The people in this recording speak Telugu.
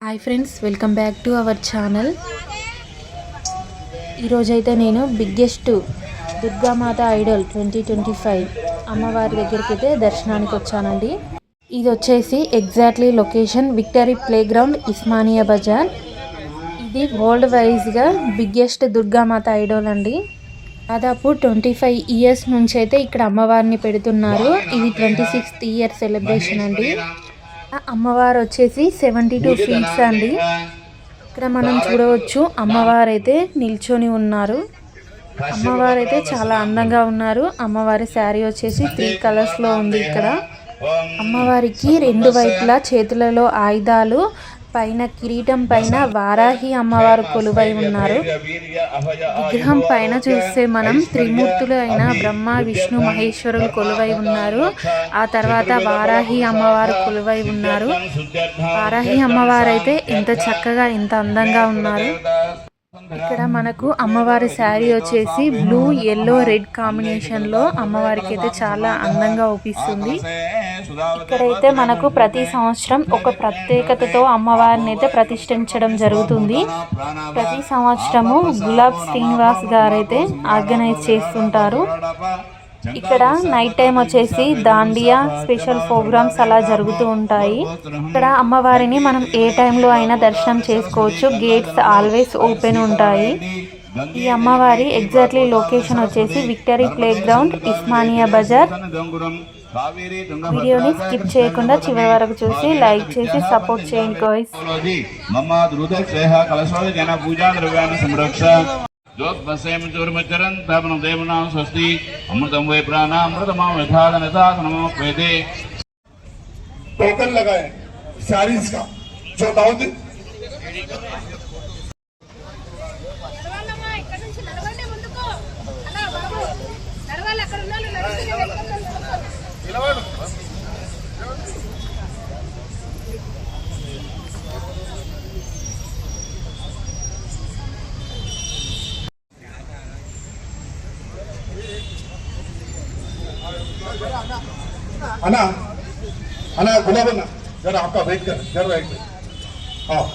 Hi friends, welcome back to our channel. ఈరోజైతే నేను బిగ్గెస్ట్ దుర్గామాత ఐడల్ 2025 అమ్మవారి దగ్గరికి అయితే దర్శనానికి వచ్చానండి. ఇది వచ్చేసి exactly location Victory Play Ground, Osmania Bazar. ఇది వరల్డ్ వైజ్గా బిగ్గెస్ట్ దుర్గామాత ఐడల్ అండి. దాదాపు 25 ఇయర్స్ నుంచి అయితే ఇక్కడ అమ్మవారిని పెడుతున్నారు. ఇది 26th ఇయర్ సెలబ్రేషన్ అండి. అమ్మవారు వచ్చేసి 72 ఫీట్స్ అండి. ఇక్కడ మనం చూడవచ్చు అమ్మవారు అయితే నిల్చొని ఉన్నారు. అమ్మవారు అయితే చాలా అందంగా ఉన్నారు. అమ్మవారి శారీ వచ్చేసి 3 కలర్స్లో ఉంది. ఇక్కడ అమ్మవారికి 2 వైపులా చేతులలో ఆయుధాలు, పైన కిరీటం పైన వారాహి అమ్మవారు కొలువై ఉన్నారు. విగ్రహం పైన చూస్తే మనం త్రిమూర్తులు అయిన బ్రహ్మ, విష్ణు, మహేశ్వరులు కొలువై ఉన్నారు. ఆ తర్వాత వారాహి అమ్మవారు కొలువై ఉన్నారు. వారాహి అమ్మవారు అయితే ఎంత చక్కగా ఎంత అందంగా ఉన్నారు. ఇక్కడ మనకు అమ్మవారి శారీ వచ్చేసి బ్లూ, ఎల్లో, రెడ్ కాంబినేషన్లో అమ్మవారికి అయితే చాలా అందంగా అవుపిస్తుంది. ఇక్కడైతే మనకు ప్రతి సంవత్సరం ఒక ప్రత్యేకతతో అమ్మవారిని అయితే ప్రతిష్ఠించడం జరుగుతుంది. ప్రతి సంవత్సరము గులాబ్ శ్రీనివాస్ గారైతే ఆర్గనైజ్ చేస్తుంటారు. ఇక్కడ నైట్ టైం వచ్చేసి దాండియా స్పెషల్ ప్రోగ్రామ్స్ అలా జరుగుతూ ఉంటాయి. ఇక్కడ అమ్మవారిని మనం ఏ టైంలో అయినా దర్శనం చేసుకోవచ్చు. గేట్స్ ఆల్వేస్ ఓపెన్ ఉంటాయి. ఈ అమ్మవారి ఎగ్జాక్ట్లీ లొకేషన్ వచ్చేసి Victory Play Ground, Osmania Bazar. వీడియోని స్కిప్ చేయకుండా చివరి వరకు చూసి లైక్ చేసి సపోర్ట్ చేయండి గాయ్స్. स्वस्ति अमृतम वै प्राणामृतमां यथादनमोपेदे. टोकन लगाए सारीज का जो दाऊद अना अना गुलाब ना जरा आपका वेट कर, जरा वेट कर. हाँ